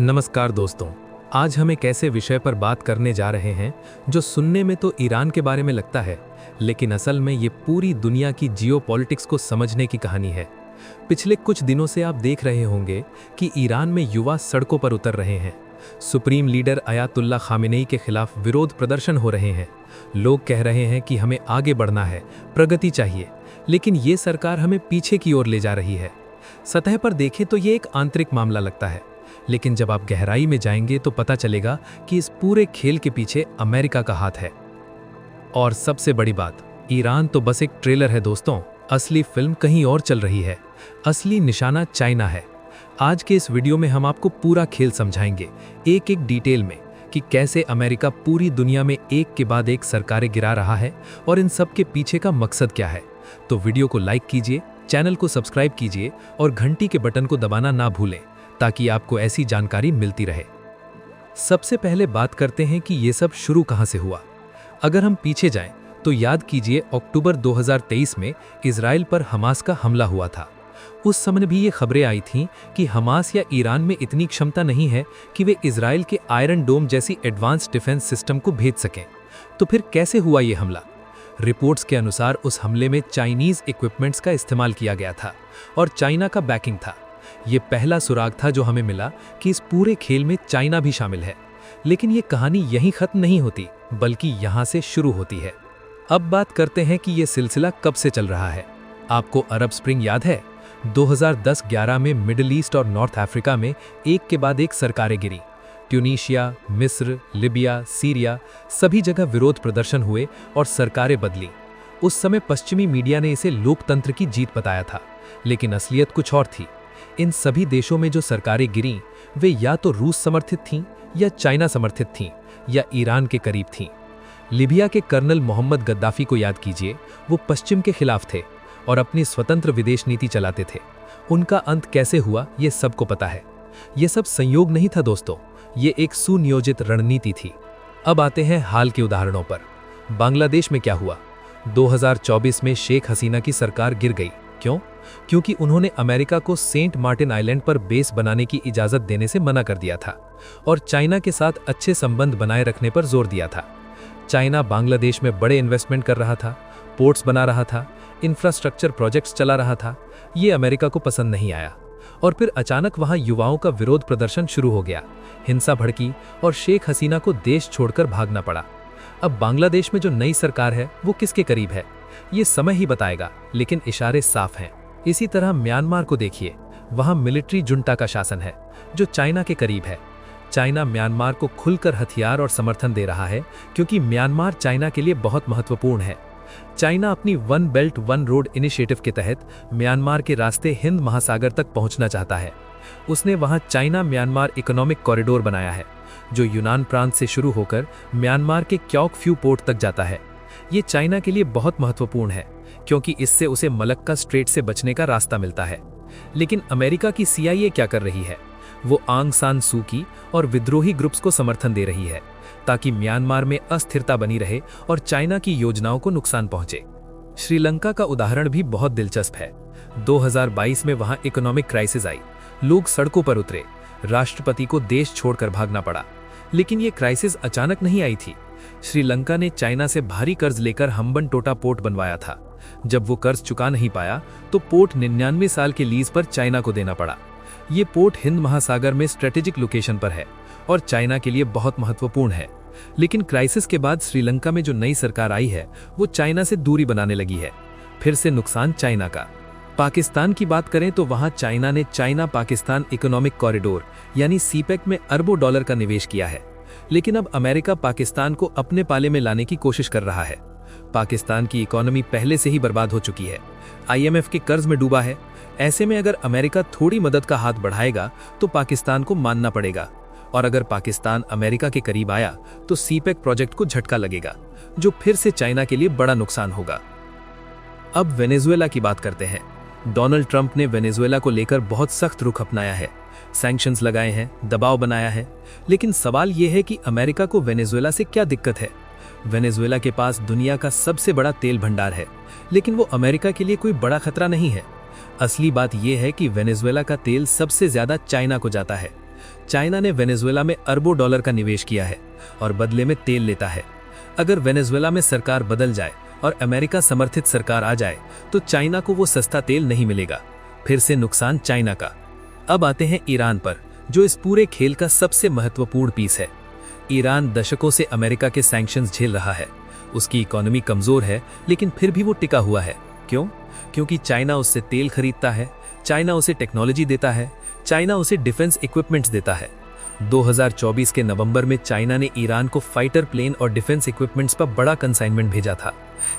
नमस्कार दोस्तों। आज हम एक ऐसे विषय पर बात करने जा रहे हैं जो सुनने में तो ईरान के बारे में लगता है, लेकिन असल में ये पूरी दुनिया की जियोपॉलिटिक्स को समझने की कहानी है। पिछले कुछ दिनों से आप देख रहे होंगे कि ईरान में युवा सड़कों पर उतर रहे हैं। सुप्रीम लीडर अयातुल्ला खामेनेई के खिलाफ विरोध प्रदर्शन हो रहे हैं। लोग कह रहे हैं कि हमें आगे बढ़ना है, प्रगति चाहिए, लेकिन ये सरकार हमें पीछे की ओर ले जा रही है। सतह पर देखें तो ये एक आंतरिक मामला लगता है, लेकिन जब आप गहराई में जाएंगे तो पता चलेगा कि इस पूरे खेल के पीछे अमेरिका का हाथ है। और सबसे बड़ी बात, ईरान तो बस एक ट्रेलर है दोस्तों, असली फिल्म कहीं और चल रही है। असली निशाना चाइना है। आज के इस वीडियो में हम आपको पूरा खेल समझाएंगे, एक एक डिटेल में, कि कैसे अमेरिका पूरी दुनिया में एक के बाद एक सरकारें गिरा रहा है और इन सब के पीछे का मकसद क्या है। तो वीडियो को लाइक कीजिए, चैनल को सब्सक्राइब कीजिए और घंटी के बटन को दबाना ना भूलें, ताकि आपको ऐसी जानकारी मिलती रहे। सबसे पहले बात करते हैं कि ये सब शुरू कहां से हुआ। अगर हम पीछे जाएं तो याद कीजिए, अक्टूबर 2023 में इजराइल पर हमास का हमला हुआ था। उस समय भी ये खबरें आई थीं कि हमास या ईरान में इतनी क्षमता नहीं है कि वे इजराइल के आयरन डोम जैसी एडवांस डिफेंस सिस्टम को भेज सकें। तो फिर कैसे हुआ ये हमला? रिपोर्ट्स के अनुसार उस हमले में चाइनीज इक्विपमेंट्स का इस्तेमाल किया गया था और चाइना का बैकिंग था। ये पहला सुराग था जो हमें मिला कि इस पूरे खेल में चाइना भी शामिल है। लेकिन ये कहानी यहीं खत्म नहीं होती, बल्कि यहाँ से शुरू होती है। अब बात करते हैं कि ये सिलसिला कब से चल रहा है। आपको अरब स्प्रिंग याद है? 2010-11 में मिडिल ईस्ट और नॉर्थ अफ्रीका में एक के बाद एक सरकारें गिरी। ट्यूनीशिया, मिस्र, लिबिया, सीरिया, सभी जगह विरोध प्रदर्शन हुए और सरकारें बदली। उस समय पश्चिमी मीडिया ने इसे लोकतंत्र की जीत बताया था, लेकिन असलियत कुछ और थी। इन सभी देशों में जो सरकारें गिरीं, वे या तो रूस समर्थित थीं, या चाइना समर्थित थीं, या ईरान के करीब थीं। लिबिया के कर्नल मोहम्मद गद्दाफी को याद कीजिए, वो पश्चिम के खिलाफ थे और अपनी स्वतंत्र विदेश नीति चलाते थे। उनका अंत कैसे हुआ, ये सबको पता है। ये सब संयोग नहीं था दोस्तों, ये एक सुनियोजित रणनीति थी। अब आते हैं हाल के उदाहरणों पर। बांग्लादेश में क्या हुआ? 2024 में शेख हसीना की सरकार गिर गई। क्यों? क्योंकि उन्होंने अमेरिका को सेंट मार्टिन आइलैंड पर बेस बनाने की इजाजत देने से मना कर दिया था और चाइना के साथ अच्छे संबंध बनाए रखने पर जोर दिया था। चाइना बांग्लादेश में बड़े इन्वेस्टमेंट कर रहा था, पोर्ट्स बना रहा था, इंफ्रास्ट्रक्चर प्रोजेक्ट्स चला रहा था। ये अमेरिका को पसंद नहीं आया और फिर अचानक वहां युवाओं का विरोध प्रदर्शन शुरू हो गया। हिंसा भड़की और शेख हसीना को देश छोड़कर भागना पड़ा। अब बांग्लादेश में जो नई सरकार है वो किसके करीब है, ये समय ही बताएगा, लेकिन इशारे साफ हैं। इसी तरह म्यांमार को देखिए, वहां मिलिट्री जुंटा का शासन है जो चाइना के करीब है। चाइना म्यांमार को खुलकर हथियार और समर्थन दे रहा है, क्योंकि म्यांमार चाइना के लिए बहुत महत्वपूर्ण है। चाइना अपनी one belt one road initiative के तहत म्यांमार के रास्ते हिंद महासागर तक पहुंचना चाहता है। उसने वहां चाइना म्यांमार इकोनॉमिक कॉरिडोर बनाया है, जो यूनान प्रांत से शुरू होकर म्यांमार के क्योक फ्यू पोर्ट तक जाता है। ये चाइना के लिए बहुत महत्वपूर्ण है, क्योंकि इससे उसे मलक्का स्ट्रेट से बचने का रास्ता मिलता है। लेकिन अमेरिका की CIA क्या कर रही है? वो आंग सान सू की और विद्रोही ग्रुप्स को समर्थन दे रही है, ताकि म्यांमार में अस्थिरता बनी रहे और चाइना की योजनाओं को नुकसान पहुंचे। श्रीलंका का उदाहरण भी बहुत दिलचस्प है। 2022 में वहां इकोनॉमिक क्राइसिस आई, लोग सड़कों पर उतरे, राष्ट्रपति को देश छोड़कर भागना पड़ा। लेकिन ये क्राइसिस अचानक नहीं आई थी। श्रीलंका ने चाइना से भारी कर्ज लेकर हम्बनटोटा पोर्ट बनवाया था। जब वो कर्ज चुका नहीं पाया तो पोर्ट 99 साल के लीज पर चाइना को देना पड़ा। ये पोर्ट हिंद महासागर में स्ट्रेटेजिक लोकेशन पर है और चाइना के लिए बहुत महत्वपूर्ण है। लेकिन क्राइसिस के बाद श्रीलंका में जो नई सरकार आई है, वो चाइना से दूरी बनाने लगी है। फिर से नुकसान चाइना का। पाकिस्तान की बात करें तो वहां चाइना ने चाइना पाकिस्तान इकोनॉमिक कॉरिडोर यानी सीपेक में अरबों डॉलर का निवेश किया है। लेकिन अब अमेरिका पाकिस्तान को अपने पाले में लाने की कोशिश कर रहा है। पाकिस्तान की इकोनॉमी पहले से ही बर्बाद हो चुकी है, IMF के कर्ज में डूबा है। ऐसे में अगर अमेरिका थोड़ी मदद का हाथ बढ़ाएगा तो पाकिस्तान को मानना पड़ेगा, और अगर पाकिस्तान अमेरिका के करीब आया तो सीपेक प्रोजेक्ट को झटका लगेगा, जो फिर से चाइना के लिए बड़ा नुकसान होगा। अब वेनेजुएला की बात करते हैं। डोनाल्ड ट्रंप ने वेनेजुएला को लेकर बहुत सख्त रुख अपनाया है, सैंक्शंस लगाए हैं, दबाव बनाया है। लेकिन सवाल यह है कि अमेरिका को वेनेजुएला से क्या दिक्कत है? वेनेजुएला के पास दुनिया का सबसे बड़ा तेल भंडार है, लेकिन वो अमेरिका के लिए कोई बड़ा खतरा नहीं है। असली बात यह है कि वेनेजुएला का तेल सबसे ज्यादा चाइना को जाता है। चाइना ने वेनेजुएला में अरबों डॉलर का निवेश किया है और बदले में तेल लेता है। अगर वेनेजुएला में सरकार बदल जाए और अमेरिका समर्थित सरकार आ जाए तो चाइना को वो सस्ता तेल नहीं मिलेगा, फिर से नुकसान चाइना का। अब आते हैं ईरान पर, जो इस पूरे खेल का सबसे महत्वपूर्ण पीस है। ईरान दशकों से अमेरिका के सैंक्शंस झेल रहा है। उसकी इकोनॉमी कमजोर है, लेकिन फिर भी वो टिका हुआ है। क्यों? क्योंकि चाइना उससे तेल खरीदता है, चाइना उसे टेक्नोलॉजी देता है, चाइना उसे डिफेंस इक्विपमेंट्स देता है। 2024 के नवंबर में चाइना ने ईरान को फाइटर प्लेन और डिफेंस इक्विपमेंट्स पर बड़ा कंसाइनमेंट भेजा था।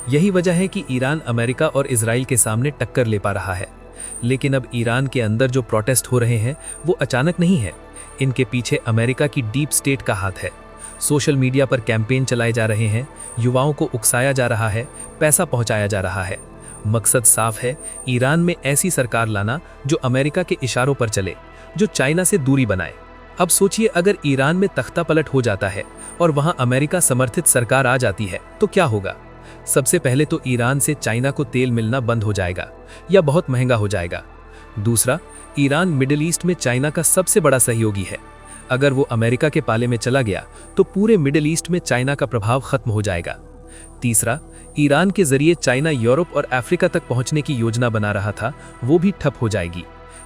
यही वजह है कि ईरान अमेरिका और इजराइल के सामने टक्कर ले पा रहा है। लेकिन अब ईरान के अंदर जो प्रोटेस्ट हो रहे हैं वो अचानक नहीं है। इनके पीछे अमेरिका की डीप स्टेट का हाथ है। सोशल मीडिया पर कैंपेन चलाए जा रहे हैं, युवाओं को उकसाया जा रहा है, पैसा पहुंचाया जा रहा है। मकसद साफ है, ईरान में ऐसी सरकार लाना जो अमेरिका के इशारों पर चले, जो चाइना से दूरी बनाए। अब सोचिए, अगर ईरान में तख्ता पलट हो जाता है और वहां अमेरिका समर्थित सरकार आ जाती है तो क्या होगा? सबसे पहले तो ईरान से चाइना को तेल मिलना बंद हो जाएगा या बहुत महंगा हो जाएगा। दूसरा, ईरान मिडिल ईस्ट में चाइना का सबसे बड़ा सहयोगी है। अगर वो अमेरिका के पाले में चला गया तो पूरे मिडिल ईस्ट में चाइना का प्रभाव खत्म हो जाएगा। तीसरा, ईरान के जरिए चाइना यूरोप और अफ्रीका तक पहुंचने की योजना बना रहा था, वो भी ठप हो जाएगी।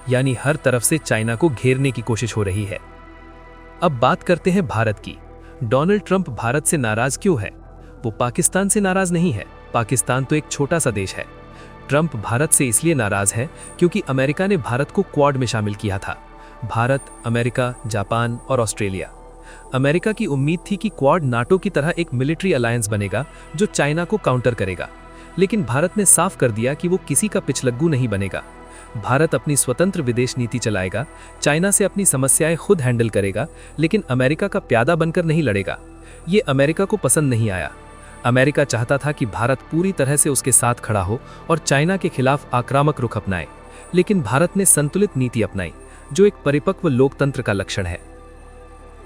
यानी हर तरफ से चाइना को घेरने की कोशिश हो रही है। अब बात करते हैं भारत की। डोनाल्ड ट्रंप भारत से नाराज क्यों है? वो पाकिस्तान से नाराज नहीं है। पाकिस्तान तो एक छोटा सा देश है। ट्रंप भारत से इसलिए नाराज है क्योंकि अमेरिका ने भारत को क्वाड में शामिल किया था। भारत, अमेरिका, जापान और ऑस्ट्रेलिया। अमेरिका की उम्मीद थी कि क्वाड नाटो की तरह एक मिलिट्री अलायंस बनेगा जो चाइना को काउंटर करेगा। लेकिन भारत ने साफ कर दिया कि वो किसी का पिछलग्गू नहीं बनेगा। भारत अपनी स्वतंत्र विदेश नीति चलाएगा, चाइना से अपनी समस्याएं खुद हैंडल करेगा, लेकिन अमेरिका का प्यादा बनकर नहीं लड़ेगा। ये अमेरिका को पसंद नहीं आया। अमेरिका चाहता था कि भारत पूरी तरह से उसके साथ खड़ा हो और चाइना के खिलाफ आक्रामक रुख अपनाए, लेकिन भारत ने संतुलित नीति अपनाई, जो एक परिपक्व लोकतंत्र का लक्षण है।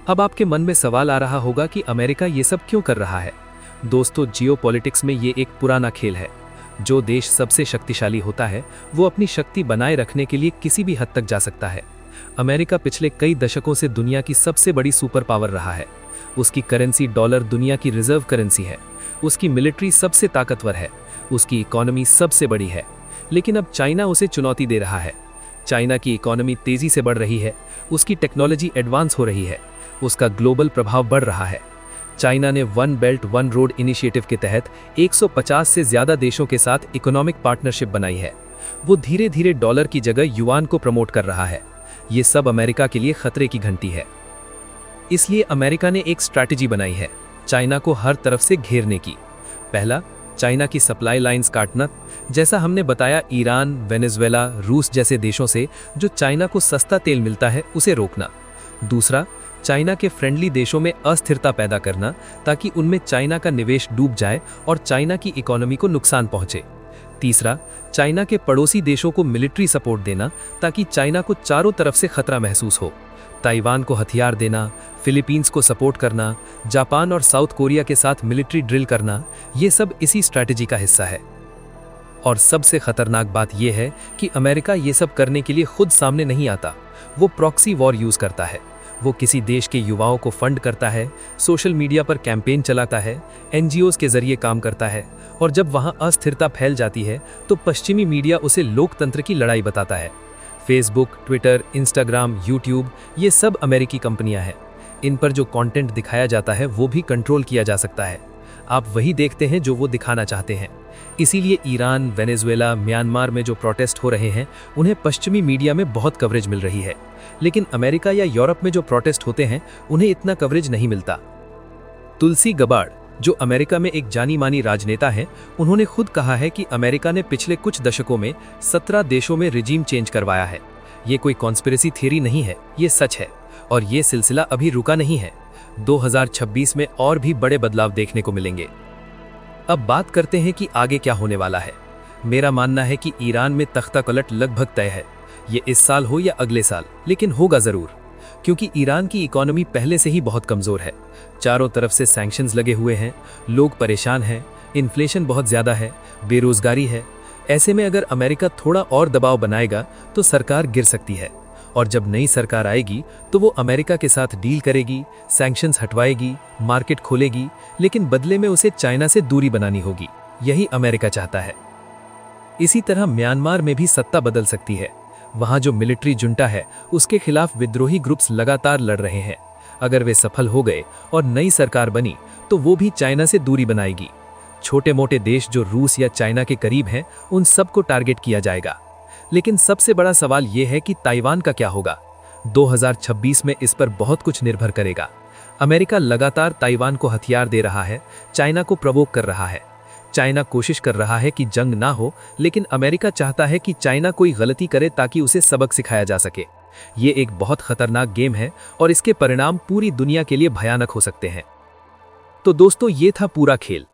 अब आपके मन में सवाल आ रहा होगा कि अमेरिका ये सब क्यों कर रहा है? दोस्तों, जियोपॉलिटिक्स में ये एक पुराना खेल है। जो देश सबसे शक्तिशाली होता है वो अपनी शक्ति बनाए रखने के लिए किसी भी हद तक जा सकता है। अमेरिका पिछले कई दशकों से दुनिया की सबसे बड़ी सुपर पावर रहा है। उसकी करेंसी डॉलर दुनिया की रिजर्व करेंसी है। उसकी मिलिट्री सबसे ताकतवर है। उसकी इकोनॉमी सबसे बड़ी है। लेकिन अब चाइना उसे चुनौती दे रहा है। चाइना की इकोनॉमी तेजी से बढ़ रही है। उसकी टेक्नोलॉजी एडवांस हो रही है। उसका ग्लोबल प्रभाव बढ़ रहा है। चाइना ने one belt one road initiative के तहत 150 से ज्यादा देशों के साथ इकोनॉमिक पार्टनरशिप बनाई है। वो धीरे धीरे डॉलर की जगह युआन को प्रमोट कर रहा है। ये सब अमेरिका के लिए खतरे की घंटी है। इसलिए अमेरिका ने एक स्ट्रैटेजी बनाई है चाइना को हर तरफ से घेरने की। पहला, चाइना की सप्लाई लाइंस काटना। जैसा हमने बताया, ईरान, वेनेजुएला, रूस जैसे देशों से जो चाइना को सस्ता तेल मिलता है उसे रोकना। दूसरा, चाइना के फ्रेंडली देशों में अस्थिरता पैदा करना ताकि उनमें चाइना का निवेश डूब जाए और चाइना की इकोनॉमी को नुकसान पहुंचे। तीसरा, चाइना के पड़ोसी देशों को मिलिट्री सपोर्ट देना ताकि चाइना को चारों तरफ से खतरा महसूस हो। ताइवान को हथियार देना, फिलीपींस को सपोर्ट करना, जापान और साउथ कोरिया के साथ मिलिट्री ड्रिल करना, ये सब इसी स्ट्रैटेजी का हिस्सा है। और सबसे खतरनाक बात यह है कि अमेरिका ये सब करने के लिए खुद सामने नहीं आता। वो प्रॉक्सी वॉर यूज करता है। वो किसी देश के युवाओं को फंड करता है, सोशल मीडिया पर कैंपेन चलाता है, एनजीओज के जरिए काम करता है, और जब वहां अस्थिरता फैल जाती है तो पश्चिमी मीडिया उसे लोकतंत्र की लड़ाई बताता है। फेसबुक, ट्विटर, इंस्टाग्राम, यूट्यूब, ये सब अमेरिकी कंपनियां हैं। इन पर जो कंटेंट दिखाया जाता है वो भी कंट्रोल किया जा सकता है। आप वही देखते हैं जो वो दिखाना चाहते हैं। इसीलिए ईरान, वेनेजुएला, म्यांमार में जो प्रोटेस्ट हो रहे हैं उन्हें पश्चिमी मीडिया में बहुत कवरेज मिल रही है, लेकिन अमेरिका या यूरोप में जो प्रोटेस्ट होते हैं उन्हें इतना कवरेज नहीं मिलता। तुलसी गबार्ड, जो अमेरिका में एक जानी मानी राजनेता हैं, उन्होंने खुद कहा है कि अमेरिका ने पिछले कुछ दशकों में 17 देशों में रिजीम चेंज करवाया है। ये कोई कॉन्स्पिरेसी थियरी नहीं है, ये सच है, और ये सिलसिला अभी रुका नहीं है। 2026 में और भी बड़े बदलाव देखने को मिलेंगे। अब बात करते हैं कि आगे क्या होने वाला है। मेरा मानना है कि ईरान में तख्ता पलट लगभग तय है। ये इस साल हो या अगले साल, लेकिन होगा जरूर, क्योंकि ईरान की इकोनॉमी पहले से ही बहुत कमजोर है। चारों तरफ से सैंक्शंस लगे हुए हैं, लोग परेशान हैं, इन्फ्लेशन बहुत ज्यादा है, बेरोजगारी है। ऐसे में अगर अमेरिका थोड़ा और दबाव बनाएगा तो सरकार गिर सकती है, और जब नई सरकार आएगी तो वो अमेरिका के साथ डील करेगी, सैंक्शंस हटवाएगी, मार्केट खोलेगी, लेकिन बदले में उसे चाइना से दूरी बनानी होगी। यही अमेरिका चाहता है। इसी तरह म्यांमार में भी सत्ता बदल सकती है। वहां जो मिलिट्री जुंटा है उसके खिलाफ विद्रोही ग्रुप्स लगातार लड़ रहे हैं। अगर वे सफल हो गए और नई सरकार बनी तो वो भी चाइना से दूरी बनाएगी। छोटे मोटे देश जो रूस या चाइना के करीब हैं उन सबको टारगेट किया जाएगा। लेकिन सबसे बड़ा सवाल यह है कि ताइवान का क्या होगा। 2026 में इस पर बहुत कुछ निर्भर करेगा। अमेरिका लगातार ताइवान को हथियार दे रहा है, चाइना को प्रवोक कर रहा है। चाइना कोशिश कर रहा है कि जंग ना हो, लेकिन अमेरिका चाहता है कि चाइना कोई गलती करे ताकि उसे सबक सिखाया जा सके। ये एक बहुत खतरनाक गेम है और इसके परिणाम पूरी दुनिया के लिए भयानक हो सकते हैं। तो दोस्तों, ये था पूरा खेल।